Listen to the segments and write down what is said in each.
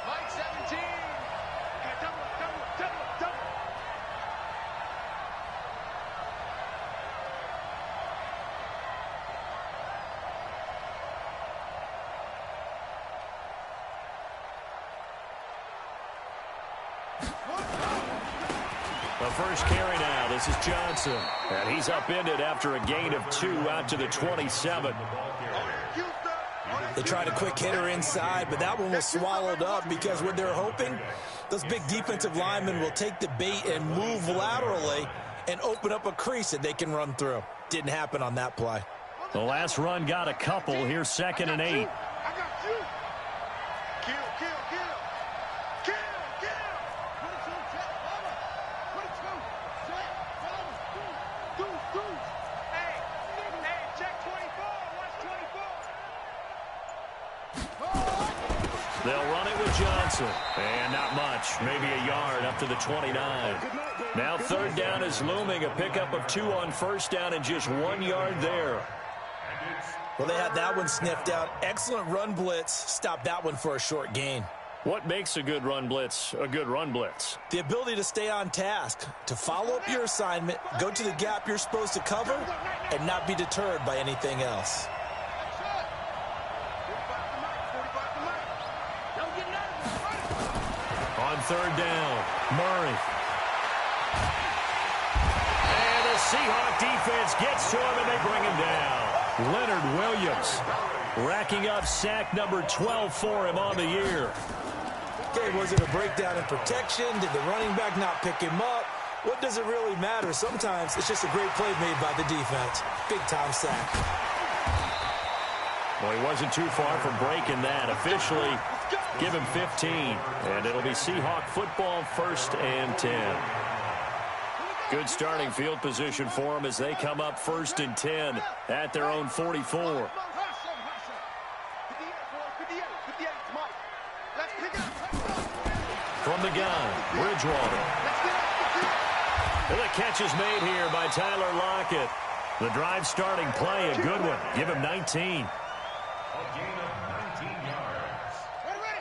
Mike 17. Double. The first carry now. This is Johnson. And he's upended after a gain of 2 out to the 27. They tried a quick hitter inside, but that one was swallowed up because what they're hoping, those big defensive linemen will take the bait and move laterally and open up a crease that they can run through. Didn't happen on that play. The last run got a couple. Here's 2nd and 8. They'll run it with Johnson. And not much. Maybe a yard up to the 29. Now 3rd down is looming. A pickup of 2 on 1st down and just 1 yard there. Well, they had that one sniffed out. Excellent run blitz. Stopped that one for a short gain. What makes a good run blitz a good run blitz? The ability to stay on task, to follow up your assignment, go to the gap you're supposed to cover, and not be deterred by anything else. On 3rd down, Murray. And the Seahawk defense gets to him, and they bring him down. Leonard Williams racking up sack number 12 for him on the year. Okay, was it a breakdown in protection? Did the running back not pick him up? What does it really matter? Sometimes it's just a great play made by the defense. Big-time sack. Well, he wasn't too far from breaking that. Officially, give him 15. And it'll be Seahawk football, 1st and 10. Good starting field position for them as they come up 1st and 10 at their own 44. From the gun, Bridgewater. And the catch is made here by Tyler Lockett. The drive starting play, a good one. Give him 19.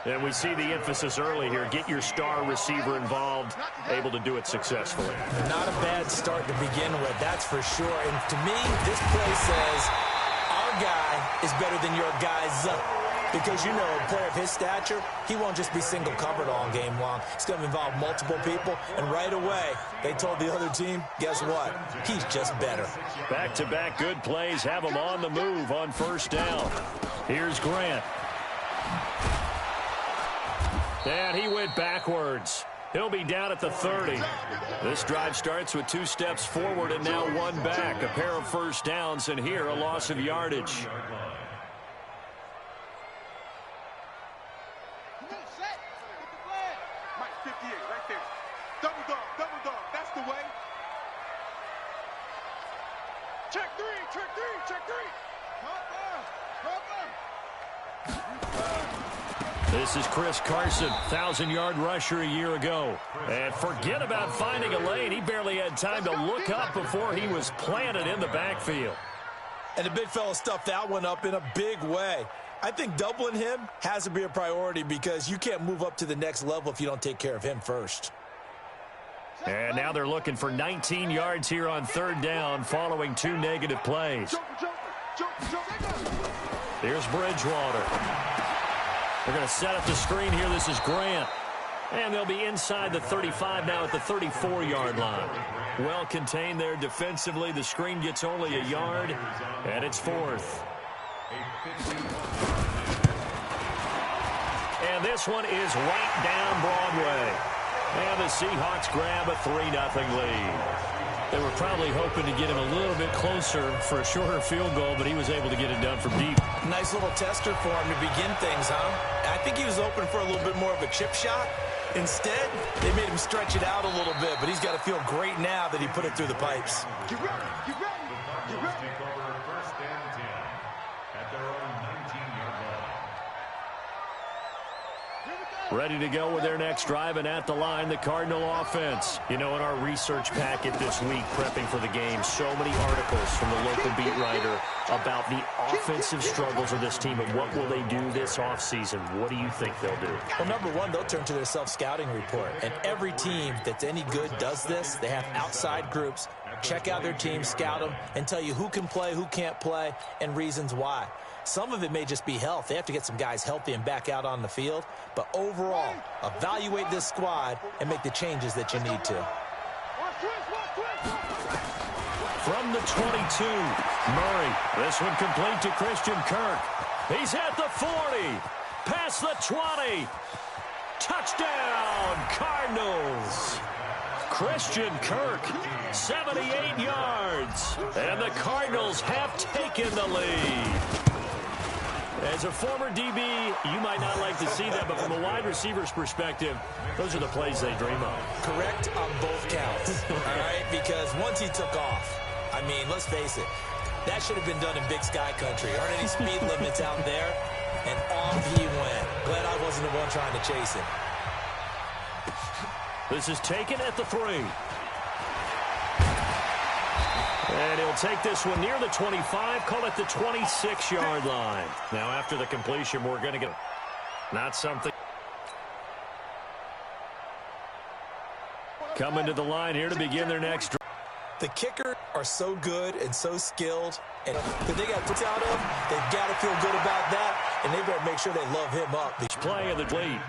And we see the emphasis early here. Get your star receiver involved, able to do it successfully. Not a bad start to begin with, that's for sure. And to me, this play says our guy is better than your guy's. Because, you know, a player of his stature, he won't just be single covered all game long. It's going to involve multiple people. And right away, they told the other team, guess what? He's just better. Back-to-back good plays have him on the move on 1st down. Here's Grant. And he went backwards. He'll be down at the 30. This drive starts with 2 steps forward and now 1 back. A pair of 1st downs, and here a loss of yardage. This is Chris Carson, 1,000-yard rusher a year ago. And forget about finding a lane. He barely had time to look up before he was planted in the backfield. And the big fella stuffed that one up in a big way. I think doubling him has to be a priority because you can't move up to the next level if you don't take care of him first. And now they're looking for 19 yards here on 3rd down following 2 negative plays. Here's Bridgewater. They're going to set up the screen here. This is Grant. And they'll be inside the 35 now at the 34-yard line. Well contained there defensively. The screen gets only a yard, and it's 4th. And this one is right down Broadway. And the Seahawks grab a 3-0 lead. They were probably hoping to get him a little bit closer for a shorter field goal, but he was able to get it done from deep. Nice little tester for him to begin things, huh? I think he was open for a little bit more of a chip shot. Instead, they made him stretch it out a little bit, but he's got to feel great now that he put it through the pipes. Get ready, get ready, get ready. Take over 1st and 10 at their own 19-yard line. Ready to go with their next drive, and at the line, the Cardinal offense. You know, in our research packet this week, prepping for the game, so many articles from the local beat writer about the offensive struggles of this team and what will they do this offseason. What do you think they'll do? Well, number one, they'll turn to their self-scouting report. And every team that's any good does this. They have outside groups. Check out their team, scout them, and tell you who can play, who can't play, and reasons why. Some of it may just be health. They have to get some guys healthy and back out on the field. But overall, evaluate this squad and make the changes that you need to. From the 22, Murray. This one complete to Christian Kirk. He's at the 40. Past the 20. Touchdown, Cardinals. Christian Kirk, 78 yards. And the Cardinals have taken the lead. As a former DB, you might not like to see that, but from a wide receiver's perspective, those are the plays they dream of. Correct on both counts, all right? Because once he took off, I mean, let's face it, that should have been done in Big Sky Country. Aren't any speed limits out there? And off he went. Glad I wasn't the one trying to chase him. This is taken at the 3. And he'll take this one near the 25, call it the 26-yard line. Now, after the completion, we're going to get not something. Coming to the line here to begin their next drive. The kickers are so good and so skilled, and that they got puts out of, they've got to feel good about that, and they better make sure they love him up. Play of the lead.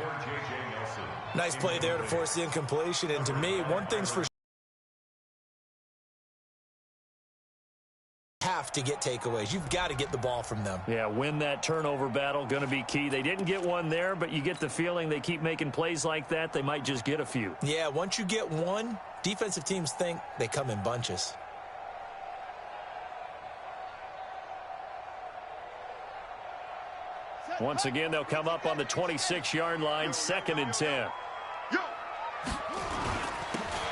Nice play there to force the incompletion, and to me, one thing's for sure. Have to get takeaways. You've got to get the ball from them. Yeah, win that turnover battle, going to be key. They didn't get one there, but you get the feeling they keep making plays like that, they might just get a few. Yeah, once you get one, defensive teams think they come in bunches. Once again, they'll come up on the 26-yard line, 2nd and 10.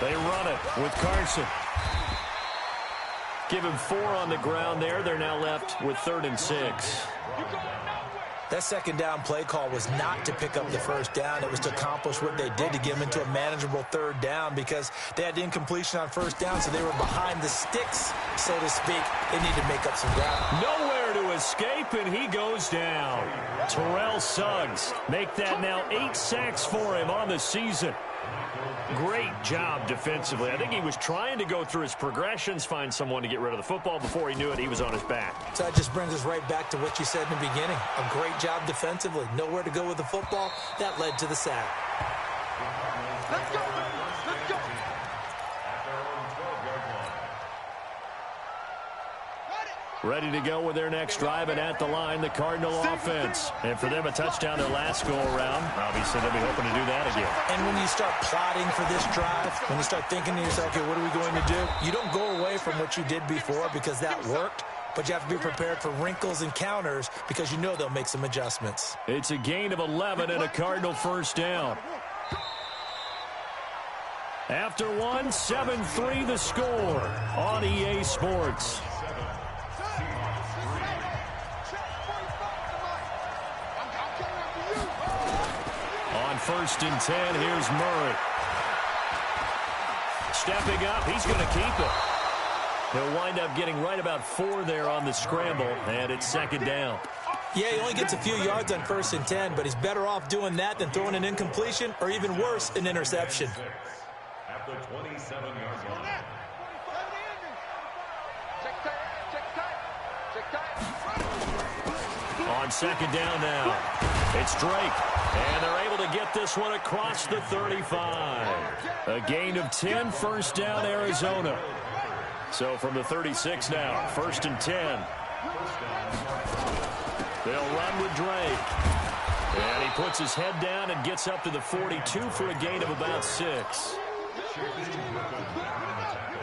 They run it with Carson. Give him 4 on the ground there. They're now left with 3rd and 6. That second down play call was not to pick up the first down. It was to accomplish what they did to get them into a manageable 3rd down because they had incompletion on 1st down, so they were behind the sticks, so to speak. They need to make up some ground. Nowhere to escape, and he goes down. Terrell Suggs make that now 8 sacks for him on the season. Great job defensively. I think he was trying to go through his progressions, find someone to get rid of the football. Before he knew it, he was on his back. So that just brings us right back to what you said in the beginning. A great job defensively. Nowhere to go with the football. That led to the sack. Let's go, let's go. Ready to go with their next drive, and at the line, the Cardinal offense. And for them, a touchdown their last go-around. Obviously, they'll be hoping to do that again. And when you start plotting for this drive, when you start thinking to yourself, okay, what are we going to do? You don't go away from what you did before because that worked, but you have to be prepared for wrinkles and counters because you know they'll make some adjustments. It's a gain of 11 and a Cardinal first down. After one, 7-3 the score on EA Sports. On 1st and 10, here's Murray. Stepping up, he's going to keep it. He'll wind up getting right about 4 there on the scramble, and it's 2nd down. Yeah, he only gets a few yards on 1st and 10, but he's better off doing that than throwing an incompletion or even worse, an interception. At the 27-yard line. On 2nd down now, it's Drake, and they're able to get this one across the 35. A gain of 10, first down, Arizona. So from the 36 now, 1st and 10. They'll run with Drake. And he puts his head down and gets up to the 42 for a gain of about 6.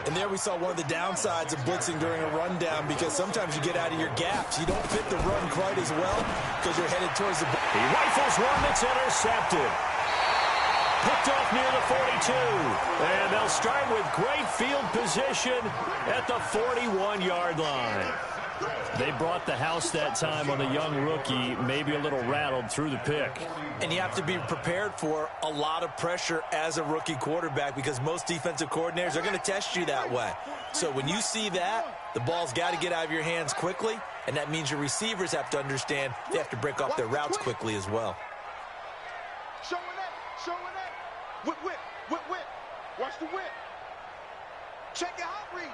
And there we saw one of the downsides of blitzing during a rundown because sometimes you get out of your gaps. You don't fit the run quite as well because you're headed towards the ball. He rifles one that's intercepted. Picked off near the 42. And they'll start with great field position at the 41-yard line. They brought the house that time on the young rookie, maybe a little rattled through the pick. And you have to be prepared for a lot of pressure as a rookie quarterback because most defensive coordinators are going to test you that way. So when you see that, the ball's got to get out of your hands quickly, and that means your receivers have to understand they have to break off their routes quickly as well. Showing that. Whip. Watch the whip. Check your hot read.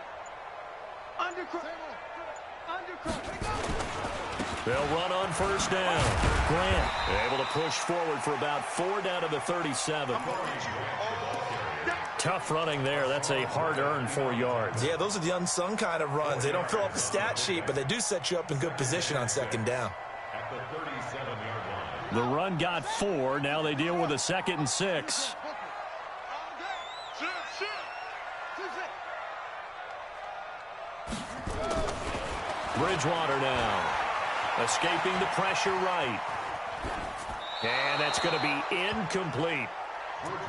Undercut. They'll run on first down. Grant able to push forward for about 4 down to the 37. Tough running there. That's a hard-earned 4 yards. Yeah, those are the unsung kind of runs. They don't fill up the stat sheet, but they do set you up in good position on second down. At the 37-yard line. The run got 4. Now they deal with a 2nd and 6. Bridgewater now. Escaping the pressure right. And that's going to be incomplete.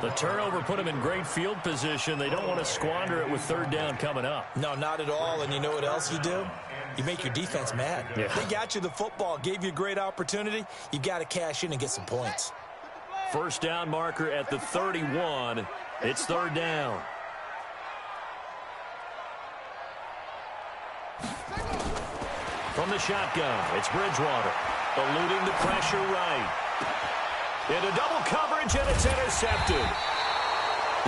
The turnover put them in great field position. They don't want to squander it with 3rd down coming up. No, not at all. And you know what else you do? You make your defense mad. Yeah. They got you the football, gave you a great opportunity. You got to cash in and get some points. First down marker at the 31. It's 3rd down. From the shotgun, it's Bridgewater. Eluding the pressure right. Into double coverage, and it's intercepted.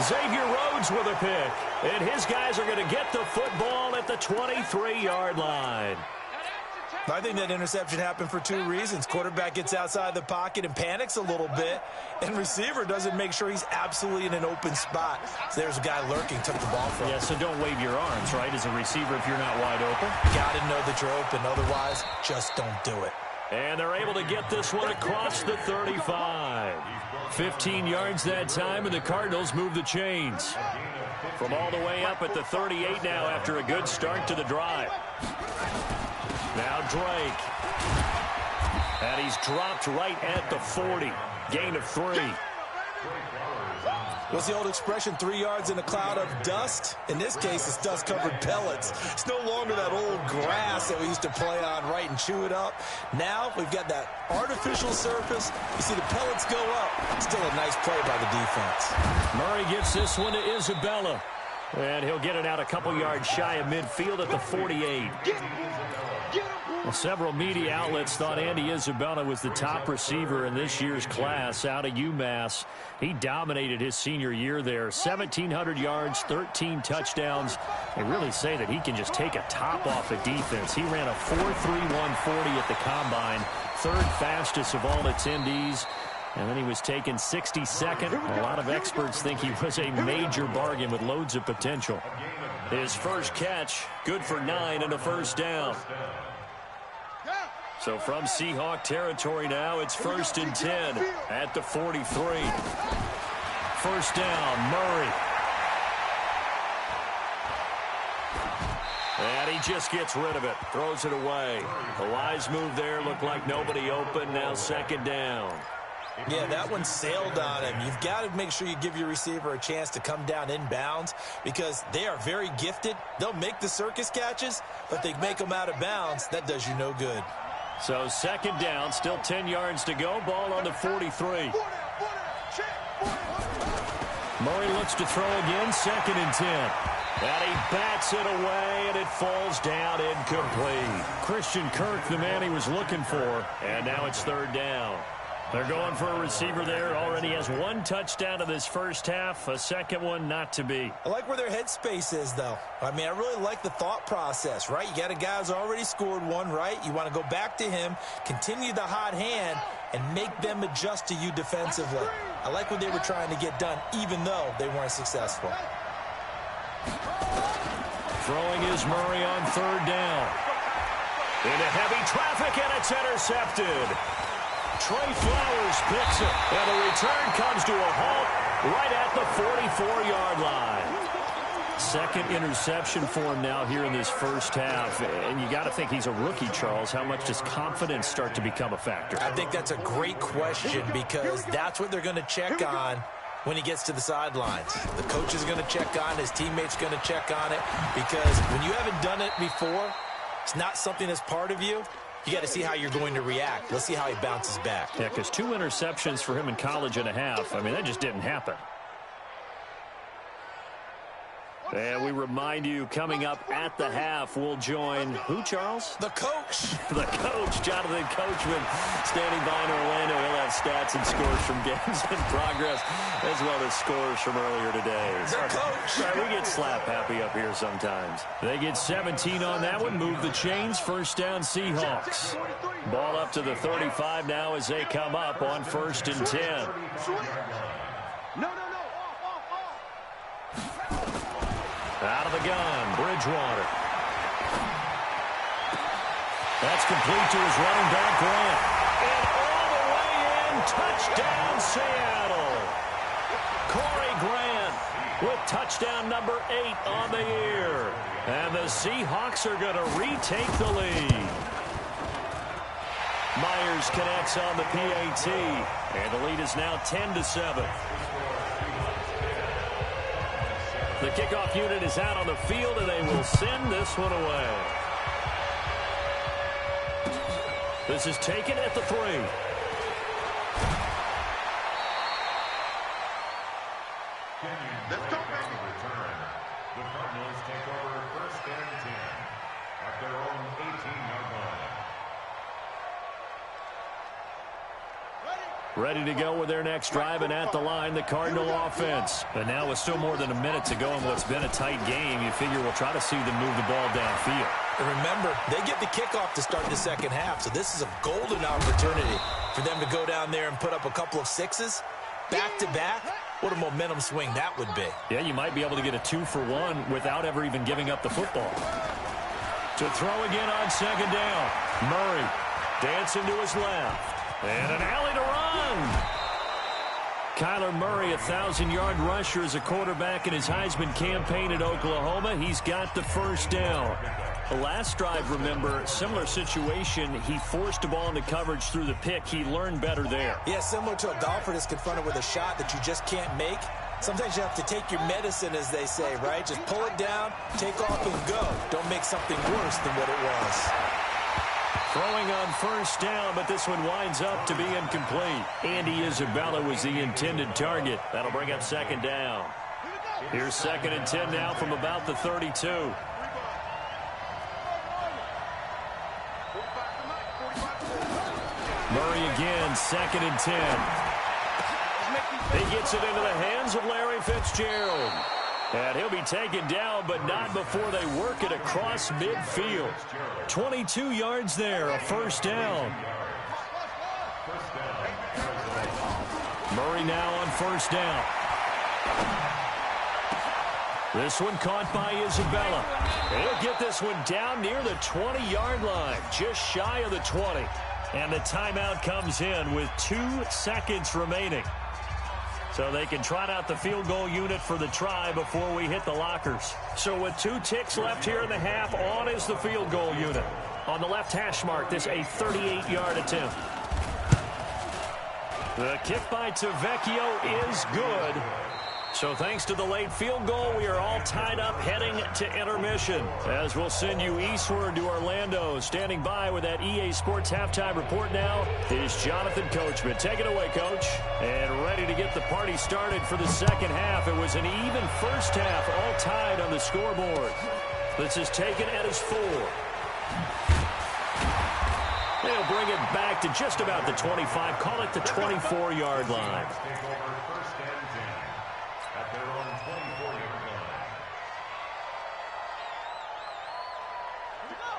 Xavier Rhodes with a pick. And his guys are going to get the football at the 23-yard line. I think that interception happened for 2 reasons. Quarterback gets outside the pocket and panics a little bit, and receiver doesn't make sure he's absolutely in an open spot. So there's a guy lurking, took the ball from him. Yeah, so don't wave your arms, right, as a receiver if you're not wide open. Got to know that you're open. Otherwise, just don't do it. And they're able to get this one across the 35. 15 yards that time, and the Cardinals move the chains. From all the way up at the 38 now after a good start to the drive. Now Drake. And he's dropped right at the 40. Gain of 3. What's the old expression, 3 yards in a cloud of dust? In this case, it's dust-covered pellets. It's no longer that old grass that we used to play on, right, and chew it up. Now we've got that artificial surface. You see the pellets go up. Still a nice play by the defense. Murray gets this one to Isabella. And he'll get it out a couple yards shy of midfield at the 48. Well, several media outlets thought Andy Isabella was the top receiver in this year's class out of UMass. He dominated his senior year there. 1,700 yards, 13 touchdowns. They really say that he can just take a top off the defense. He ran a 4.31 40 at the combine, 3rd fastest of all attendees. And then he was taken 62nd. A lot of experts think he was a major bargain with loads of potential. His first catch, good for 9 and a first down. So from Seahawk territory now, it's 1st and 10 at the 43. First down, Murray. And he just gets rid of it, throws it away. A wise move there, looked like nobody open, now 2nd down. Yeah, that one sailed on him. You've got to make sure you give your receiver a chance to come down inbounds because they are very gifted. They'll make the circus catches, but they make them out of bounds. That does you no good. So 2nd down, still 10 yards to go. Ball on the 43. Murray looks to throw again, 2nd and 10. And he bats it away, and it falls down incomplete. Christian Kirk, the man he was looking for, and now it's 3rd down. They're going for a receiver there. Already has 1 touchdown in this first half. A 2nd one not to be. I like where their headspace is, though. I mean, I really like the thought process, right? You got a guy who's already scored 1, right? You want to go back to him, continue the hot hand, and make them adjust to you defensively. I like what they were trying to get done, even though they weren't successful. Throwing is Murray on 3rd down. Into heavy traffic, and it's intercepted. Trey Flowers picks it, and the return comes to a halt right at the 44-yard line. 2nd interception for him now here in this first half. And you got to think he's a rookie, Charles. How much does confidence start to become a factor? I think that's a great question because that's what they're going to check on when he gets to the sidelines. The coach is going to check on it. His teammate's going to check on it because when you haven't done it before, it's not something that's part of you, you got to see how you're going to react. Let's see how he bounces back. Yeah, because 2 interceptions for him in college and a half. I mean, that just didn't happen. And we remind you, coming up at the half, we'll join who, Charles? The coach. The coach, Jonathan Coachman, standing by in Orlando. He'll have stats and scores from games in progress, as well as scores from earlier today. The coach. We get slap happy up here sometimes. They get 17 on that one, move the chains, first down Seahawks. Ball up to the 35 now as they come up on 1st and 10. Out of the gun, Bridgewater. That's complete to his running back, Grant. And all the way in, touchdown, Seattle. Corey Grant with touchdown number 8 on the year. And the Seahawks are going to retake the lead. Myers connects on the PAT. And the lead is now 10-7. The kickoff unit is out on the field, and they will send this one away. This is taken at the 3. Let's go, baby. The Cardinals take over 1st and 10 at their own 18-yard line. Ready to go with their next drive, and at the line, the Cardinal offense. And now with still more than a minute to go in what's been a tight game, you figure we'll try to see them move the ball downfield. And remember, they get the kickoff to start the second half, so this is a golden opportunity for them to go down there and put up a couple of 6s back-to-back. What a momentum swing that would be. Yeah, you might be able to get a 2-for-1 without ever even giving up the football. To throw again on 2nd down. Murray dancing to his left. And an alley to run. Kyler Murray, 1,000-yard rusher as a quarterback in his Heisman campaign at Oklahoma. He's got the first down. The last drive, remember, similar situation. He forced the ball into coverage through the pick. He learned better there. Yeah, similar to a golfer that's confronted with a shot that you just can't make. Sometimes you have to take your medicine, as they say, right? Just pull it down, take off, and go. Don't make something worse than what it was. Throwing on 1st down, but this one winds up to be incomplete. Andy Isabella was the intended target. That'll bring up 2nd down. Here's 2nd and 10 now from about the 32. Murray again, 2nd and 10. He gets it into the hands of Larry Fitzgerald. And he'll be taken down, but not before they work it across midfield. 22 yards there, a 1st down. Murray now on 1st down. This one caught by Isabella. He'll get this one down near the 20-yard line, just shy of the 20. And the timeout comes in with 2 seconds remaining. So they can trot out the field goal unit for the try before we hit the lockers. So with 2 ticks left here in the half, on is the field goal unit. On the left hash mark, this a 38-yard attempt. The kick by Tavecchio is good. So thanks to the late field goal, we are all tied up heading to intermission. As we'll send you eastward to Orlando. Standing by with that EA Sports halftime report now is Jonathan Coachman. Take it away, Coach. And ready to get the party started for the second half. It was an even first half, all tied on the scoreboard. This is taken at his 4. They'll bring it back to just about the 25. Call it the 24-yard line.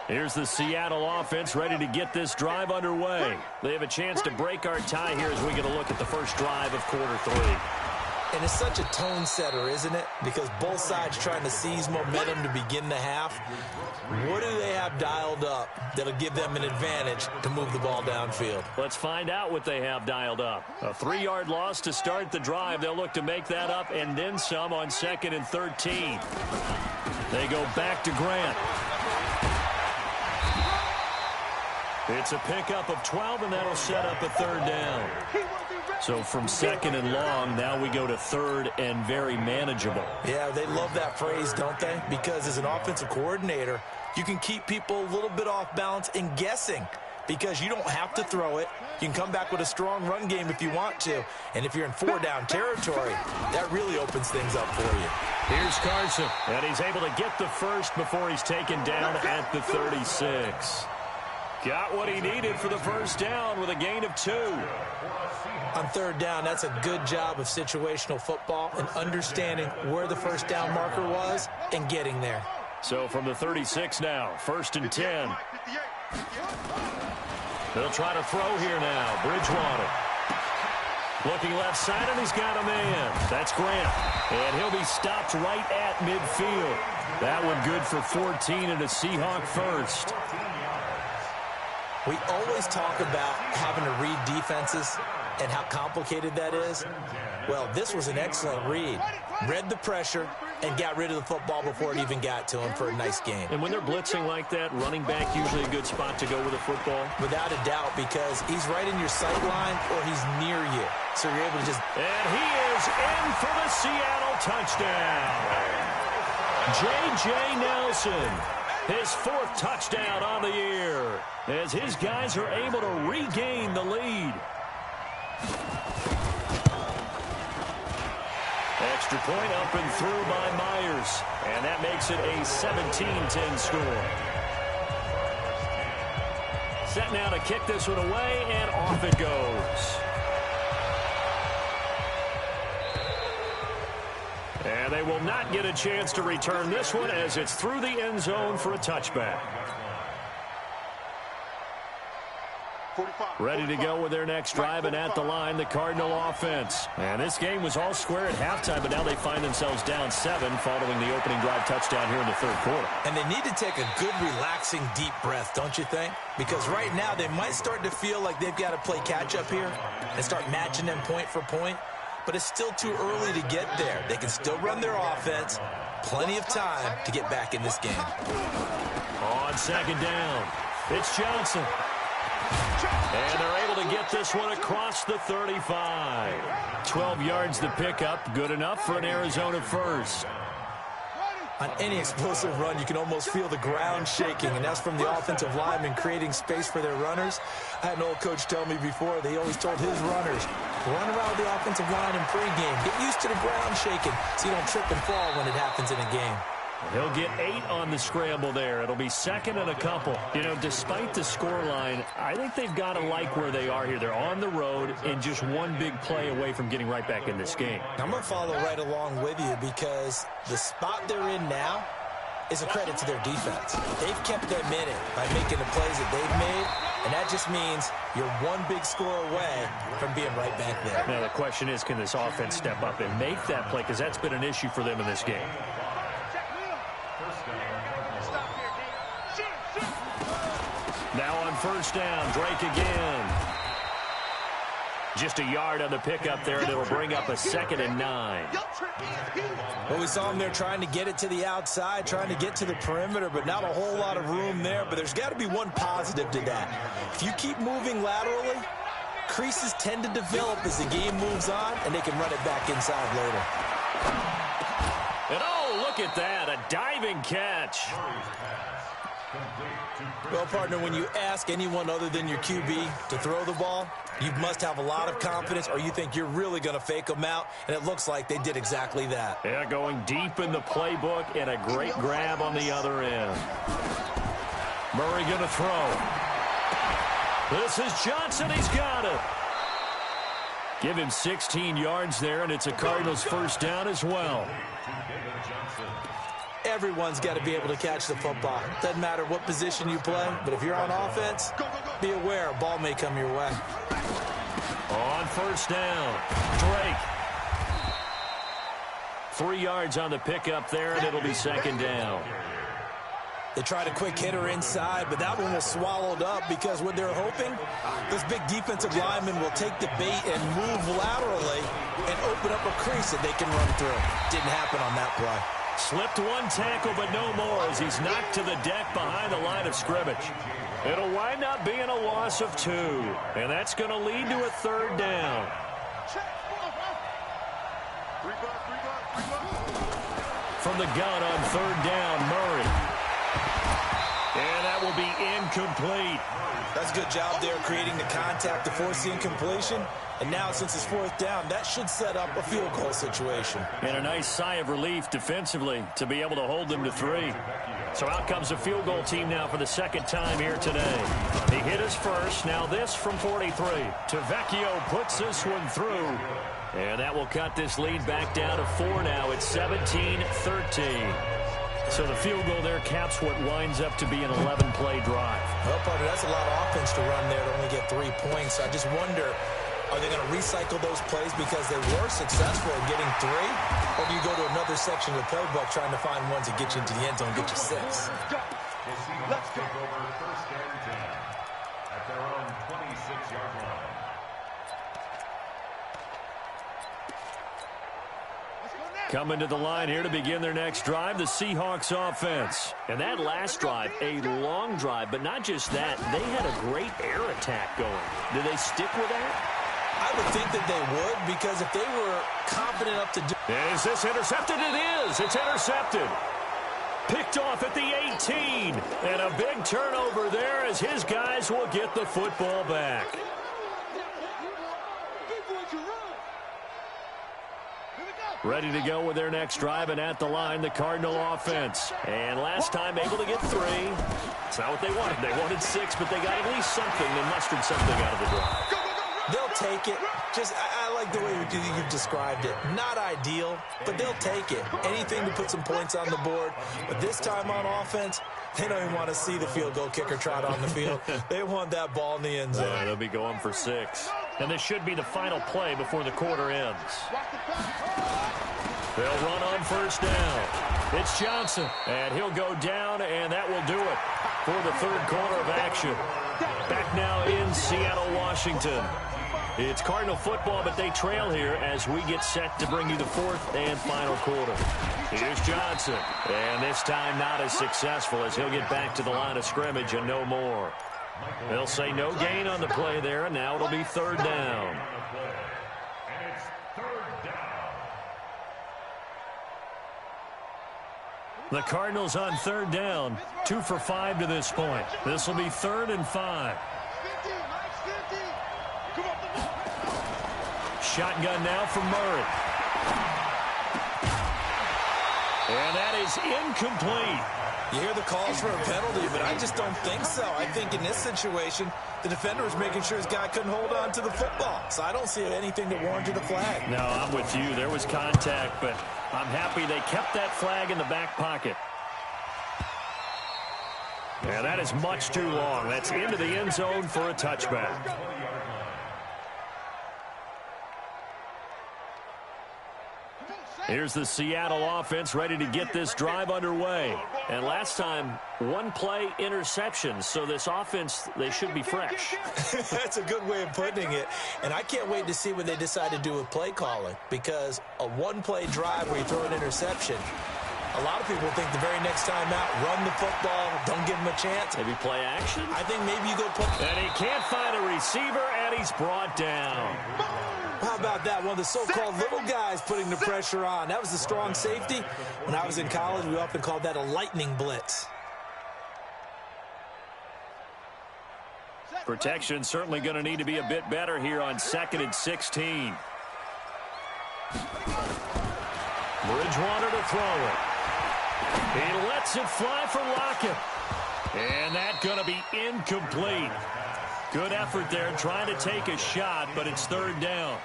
Here's the Seattle offense ready to get this drive underway. They have a chance to break our tie here as we get a look at the first drive of quarter 3. And it's such a tone setter, isn't it? Because both sides trying to seize momentum to begin the half. What do they have dialed up that'll give them an advantage to move the ball downfield? Let's find out what they have dialed up. A 3-yard loss to start the drive. They'll look to make that up and then some on 2nd and 13. They go back to Grant. It's a pickup of 12, and that'll set up a 3rd down. So from second and long, now we go to third and very manageable. Yeah, they love that phrase, don't they? Because as an offensive coordinator, you can keep people a little bit off balance and guessing because you don't have to throw it. You can come back with a strong run game if you want to. And if you're in 4-down territory, that really opens things up for you. Here's Carson, and he's able to get the first before he's taken down at the 36. Got what he needed for the first down with a gain of 2. On 3rd down, that's a good job of situational football and understanding where the first down marker was and getting there. So from the 36 now, 1st and 10. They'll try to throw here now. Bridgewater. Looking left side, and he's got a man. That's Grant. And he'll be stopped right at midfield. That one good for 14 and a Seahawk first. We always talk about having to read defenses and how complicated that is. Well, this was an excellent read. Read the pressure and got rid of the football before it even got to him for a nice game. And when they're blitzing like that, running back usually a good spot to go with the football? Without a doubt, because he's right in your sight line or he's near you. So you're able to just... And he is in for the Seattle touchdown. J.J. Nelson, his 4th touchdown on the year, as his guys are able to regain the lead. Extra point up and through by Myers. And that makes it a 17-10 score. Set now to kick this one away, and off it goes. And they will not get a chance to return this one as it's through the end zone for a touchback. Ready to go with their next drive, and at the line, the Cardinal offense. And this game was all square at halftime, but now they find themselves down 7 following the opening drive touchdown here in the 3rd quarter. And they need to take a good, relaxing, deep breath, don't you think? Because right now they might start to feel like they've got to play catch-up here and start matching them point for point. But it's still too early to get there. They can still run their offense. Plenty of time to get back in this game. On 2nd down, it's Johnson. And they're able to get this one across the 35. 12 yards to pick up. Good enough for an Arizona first. On any explosive run, you can almost feel the ground shaking, and that's from the offensive linemen creating space for their runners. I had an old coach tell me before, they always told his runners, run around the offensive line in pregame. Get used to the ground shaking so you don't trip and fall when it happens in a game. He'll get 8 on the scramble there. It'll be 2nd and a couple. You know, despite the scoreline, I think they've got to like where they are here. They're on the road and just one big play away from getting right back in this game. I'm going to follow right along with you because the spot they're in now is a credit to their defense. They've kept them in it by making the plays that they've made, and that just means you're one big score away from being right back there. Now, the question is, can this offense step up and make that play? Because that's been an issue for them in this game. Now on 1st down, Drake again. Just a yard on the pickup there, and it'll bring up a 2nd and 9. Well, we saw him there trying to get it to the outside, trying to get to the perimeter, but not a whole lot of room there. But there's got to be one positive to that. If you keep moving laterally, creases tend to develop as the game moves on, and they can run it back inside later. And oh, look at that, a diving catch. Well, partner, when you ask anyone other than your QB to throw the ball, you must have a lot of confidence or you think you're really going to fake them out, and it looks like they did exactly that. Yeah, going deep in the playbook and a great grab on the other end. Murray going to throw. This is Johnson. He's got it. Give him 16 yards there, and it's a Cardinals 1st down as well. Everyone's got to be able to catch the football. Doesn't matter what position you play, but if you're on offense, be aware a ball may come your way. On 1st down, Drake. 3 yards on the pickup there, and it'll be 2nd down. They tried a quick hitter inside, but that one was swallowed up because what they're hoping, those big defensive linemen will take the bait and move laterally and open up a crease that they can run through. Didn't happen on that play. Slipped one tackle, but no more as he's knocked to the deck behind the line of scrimmage. It'll wind up being a loss of 2, and that's going to lead to a 3rd down. From the gun on third down, Murray. And that will be incomplete. That's a good job there creating the contact to force the incompletion. And now, since it's fourth down, that should set up a field goal situation. And a nice sigh of relief defensively to be able to hold them to 3. So out comes a field goal team now for the second time here today. He hit us first. Now this from 43. Tavecchio puts this one through. And that will cut this lead back down to 4 now. It's 17-13. So the field goal there caps what winds up to be an 11-play drive. Well, partner, that's a lot of offense to run there to only get 3 points. I just wonder, are they going to recycle those plays because they were successful in getting 3? Or do you go to another section of the playbook trying to find ones that get you into the end zone and get you 6? Let's take over first and 10 at their own 26-yard line. Coming to the line here to begin their next drive, the Seahawks offense. And that last drive, a long drive, but not just that, they had a great air attack going. Do they stick with that? I would think that they would, because if they were confident enough to do... Is this intercepted? It is. It's intercepted. Picked off at the 18. And a big turnover there as his guys will get the football back. Ready to go with their next drive, and at the line, the Cardinal offense. And last time able to get 3. It's not what they wanted. They wanted 6, but they got at least something. They mustered something out of the drive. They'll take it. Just, I like the way you've described it. Not ideal, but they'll take it. Anything to put some points on the board. But this time on offense, they don't even want to see the field goal kicker trot on the field. They want that ball in the end zone. Yeah, they'll be going for 6. And this should be the final play before the quarter ends. They'll run on first down. It's Johnson, and he'll go down, and that will do it for the third quarter of action. Back now in Seattle, Washington. It's Cardinal football, but they trail here as we get set to bring you the fourth and final quarter. Here's Johnson, and this time not as successful as he'll get back to the line of scrimmage and no more. They'll say no gain on the play there, and now it'll be third down. The Cardinals on third down, 2 for 5 to this point. This will be 3rd and 5. Shotgun now from Murray. And that is incomplete. You hear the calls for a penalty, but I just don't think so. I think in this situation, the defender was making sure his guy couldn't hold on to the football. So I don't see anything that warranted a flag. No, I'm with you. There was contact, but I'm happy they kept that flag in the back pocket. And that is much too long. That's into the end zone for a touchback. Here's the Seattle offense ready to get this drive underway. And last time, 1 play interception. So this offense, they should be fresh. That's a good way of putting it. And I can't wait to see what they decide to do with play calling. Because a 1-play drive where you throw an interception, a lot of people think the very next time out, run the football, don't give him a chance. Maybe play action? I think maybe you go put... And he can't find a receiver, and he's brought down. How about that? One of the so-called little guys putting the pressure on. That was the strong safety. When I was in college, we often called that a lightning blitz. Protection certainly going to need to be a bit better here on 2nd and 16. Bridgewater to throw it. He lets it fly for Lockett. And that's going to be incomplete. Good effort there trying to take a shot, but it's third down.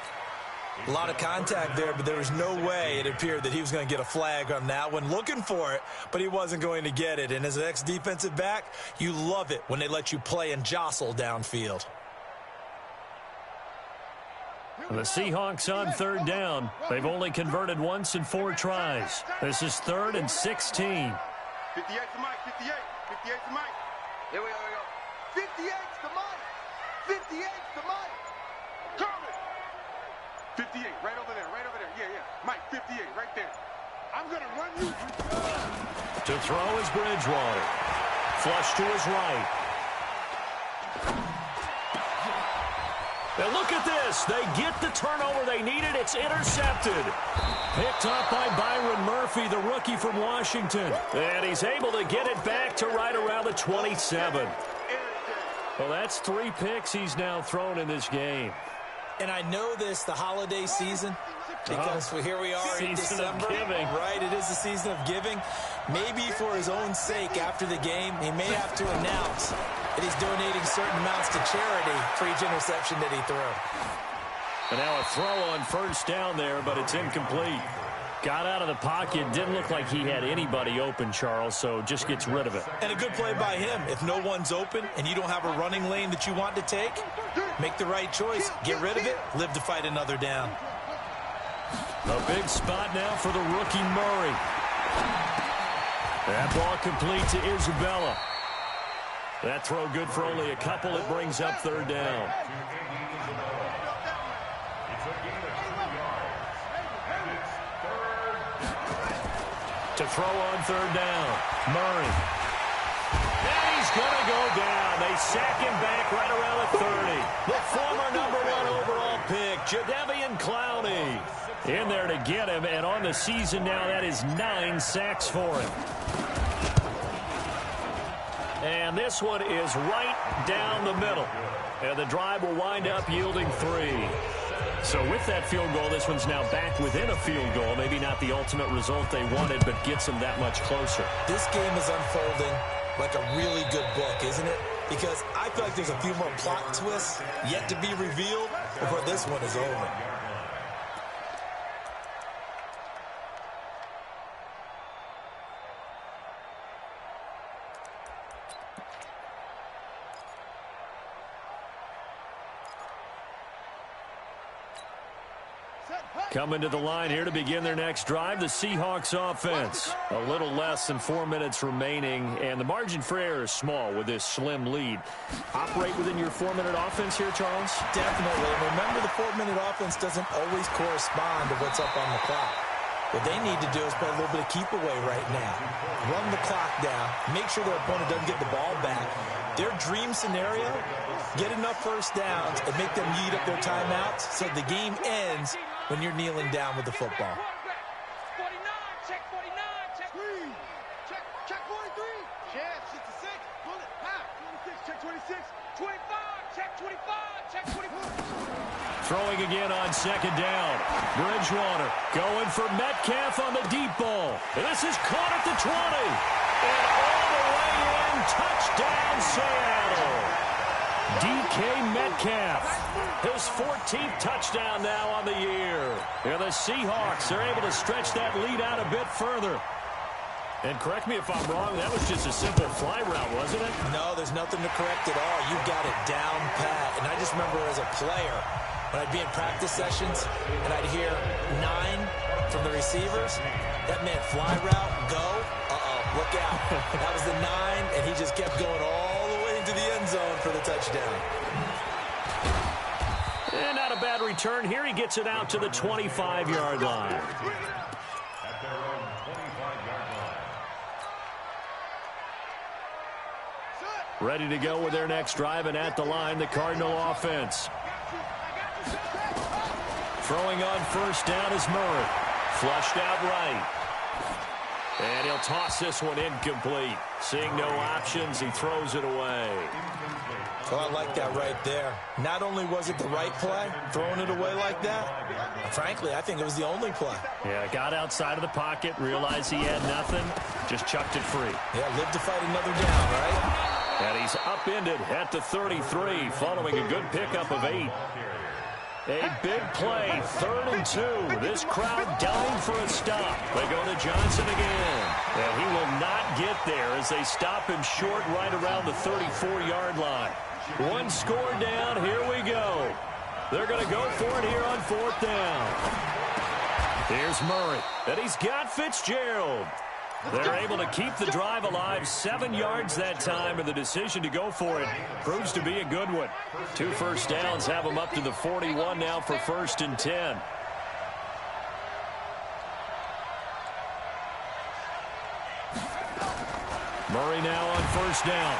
A lot of contact there, but there was no way it appeared that he was going to get a flag on that one. Looking for it, but he wasn't going to get it. And as an ex-defensive back, you love it when they let you play and jostle downfield. The Seahawks on third down. They've only converted once in 4 tries. This is 3rd and 16. 58 to Mike, 58. 58 to Mike. Here we go. 58 to Mike. 58 to Mike. Carmen. 58, right over there, right over there. Yeah. Mike, 58, right there. I'm going to run you. To throw is Bridgewater. Flush to his right. And look at this. They get the turnover they needed. It's intercepted. Picked up by Byron Murphy, the rookie from Washington. And he's able to get it back to right around the 27. Well, that's 3 picks he's now thrown in this game. And I know this, the holiday season, because here we are in December. Season of giving. Right, it is the season of giving. Maybe for his own sake after the game, he may have to announce that he's donating certain amounts to charity for each interception that he threw. And now a throw on first down there, but it's incomplete. Got out of the pocket. Didn't look like he had anybody open, Charles, so just gets rid of it. And a good play by him. If no one's open and you don't have a running lane that you want to take, make the right choice. Get rid of it. Live to fight another down. A big spot now for the rookie Murray. That ball complete to Isabella. That throw good for only a couple. It brings up third down. To throw on third down, Murray. And he's going to go down. They sack him back right around the 30. The former #1 overall pick, Jadeveon Clowney, in there to get him. And on the season now, that is 9 sacks for him. And this one is right down the middle. And the drive will wind up yielding 3. So with that field goal, this one's now back within a field goal. Maybe not the ultimate result they wanted, but gets them that much closer. This game is unfolding like a really good book, isn't it? Because I feel like there's a few more plot twists yet to be revealed before this one is over. Coming to the line here to begin their next drive, the Seahawks offense. A little less than 4 minutes remaining, and the margin for error is small with this slim lead. Operate within your 4-minute offense here, Charles? Definitely. And remember, the 4-minute offense doesn't always correspond to what's up on the clock. What they need to do is play a little bit of keep away right now. Run the clock down. Make sure their opponent doesn't get the ball back. Their dream scenario, get enough first downs and make them eat up their timeouts so the game ends when you're kneeling down with the football. 49, check 49, check 3. Check 43. Check 66. Pull it. 26, check 26. 25, check 25, check 24. Throwing again on second down. Bridgewater going for Metcalf on the deep ball. And this is caught at the 20. And all the way in, touchdown Seattle. DK Metcalf, his 14th touchdown now on the year. And the Seahawks are able to stretch that lead out a bit further. And correct me if I'm wrong, that was just a simple fly route, wasn't it? No, there's nothing to correct at all. You've got it down pat. And I just remember as a player, when I'd be in practice sessions and I'd hear 9 from the receivers, that meant fly route, go, look out. That was the 9, and he just kept going all the way into the end zone for the touchdown. And not a bad return here. He gets it out to the 25-yard line. At their own 25-yard line. Ready to go with their next drive, and at the line, the Cardinal offense. Throwing on first down is Murray. Flushed out right. And he'll toss this one incomplete. Seeing no options, he throws it away. Well, I like that right there. Not only was it the right play, throwing it away like that, frankly, I think it was the only play. Yeah, got outside of the pocket, realized he had nothing, just chucked it free. Yeah, live to fight another down, right? And he's upended at the 33, following a good pickup of 8. A big play, 3rd and 2. This crowd dying for a stop. They go to Johnson again. And he will not get there as they stop him short right around the 34-yard line. One score down, here we go. They're going to go for it here on 4th down. Here's Murray, and he's got Fitzgerald. They're able to keep the drive alive, 7 yards that time, and the decision to go for it proves to be a good one. 2 first downs have them up to the 41 now for 1st and 10. Murray now on first down.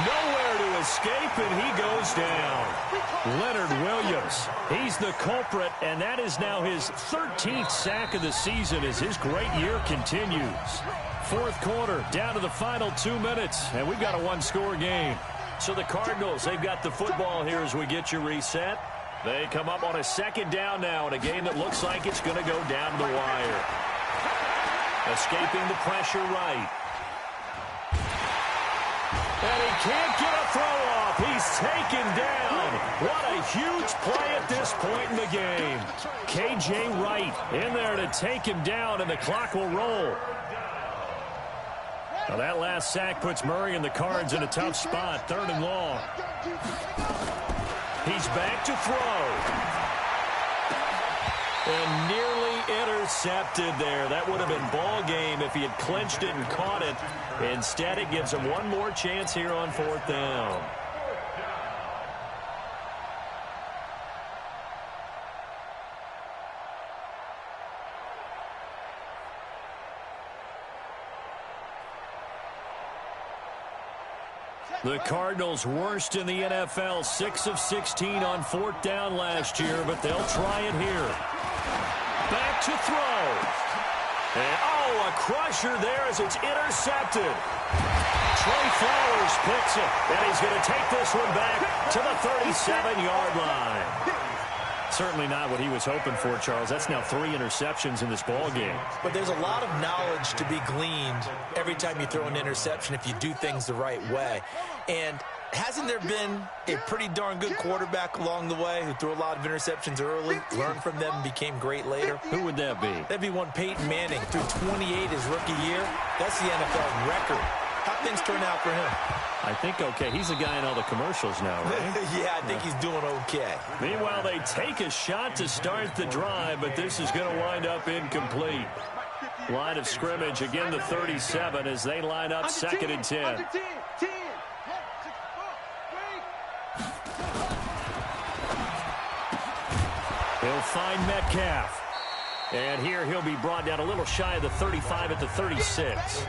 Nowhere to escape, and he goes down. Leonard Williams, he's the culprit, and that is now his 13th sack of the season as his great year continues. Fourth quarter, down to the final 2 minutes, and we've got a one-score game. So the Cardinals, they've got the football here as we get you reset. They come up on a second down now in a game that looks like it's going to go down to the wire. Escaping the pressure right. And he can't get a throw off. He's taken down. What a huge play at this point in the game. K.J. Wright in there to take him down, and the clock will roll. Now that last sack puts Murray and the Cards in a tough spot. 3rd and long. He's back to throw. And nearly intercepted there. That would have been ball game if he had clinched it and caught it. Instead, it gives him one more chance here on 4th down. The Cardinals worst in the NFL, 6 of 16 on 4th down last year, but they'll try it here. Back to throw. And, oh, a crusher there as it's intercepted. Trey Flowers picks it, and he's going to take this one back to the 37-yard line. Certainly not what he was hoping for, Charles. That's now 3 interceptions in this ball game. But there's a lot of knowledge to be gleaned every time you throw an interception if you do things the right way. And hasn't there been a pretty darn good quarterback along the way who threw a lot of interceptions early, learned from them, and became great later? Who would that be? That'd be one Peyton Manning. Threw 28 his rookie year. That's the NFL record. How things turn out for him? I think okay. He's a guy in all the commercials now, right? Yeah, I think he's doing okay. Meanwhile, they take a shot to start the drive, but this is going to wind up incomplete. Line of scrimmage, again the 37 as they line up 2nd and 10. He'll find Metcalf. And here he'll be brought down a little shy of the 35 at the 36.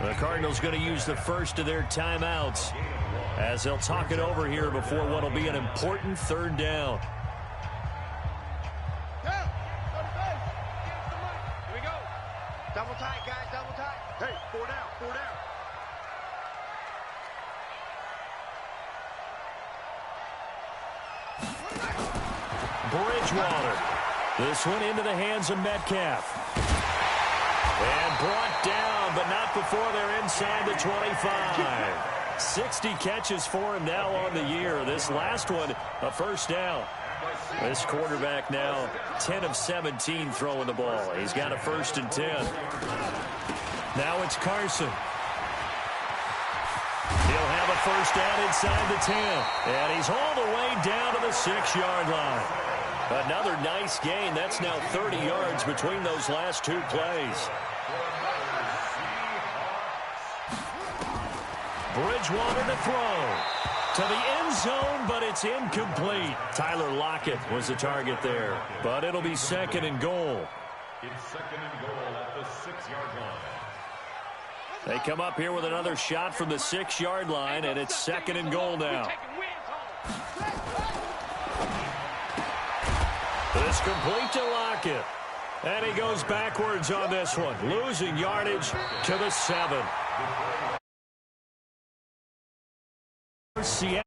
The Cardinals going to use the first of their timeouts as they'll talk it over here before what will be an important 3rd down. Here we go. Double tight, guys, double tight. Hey, 4 down, 4 down. Bridgewater. This one into the hands of Metcalf. And brought down, but not before they're inside the 25. 60 catches for him now on the year. This last one, a 1st down. This quarterback now 10 of 17 throwing the ball. He's got a 1st and 10. Now it's Carson. He'll have a 1st down inside the 10. And he's all the way down to the 6-yard line. Another nice gain. That's now 30 yards between those last 2 plays. Bridgewater to throw. To the end zone, but it's incomplete. Tyler Lockett was the target there. But it'll be 2nd and goal. It's 2nd and goal at the 6-yard line. They come up here with another shot from the 6-yard line, and it's 2nd and goal now. This complete to Lockett. And he goes backwards on this one, losing yardage to the 7. Seattle.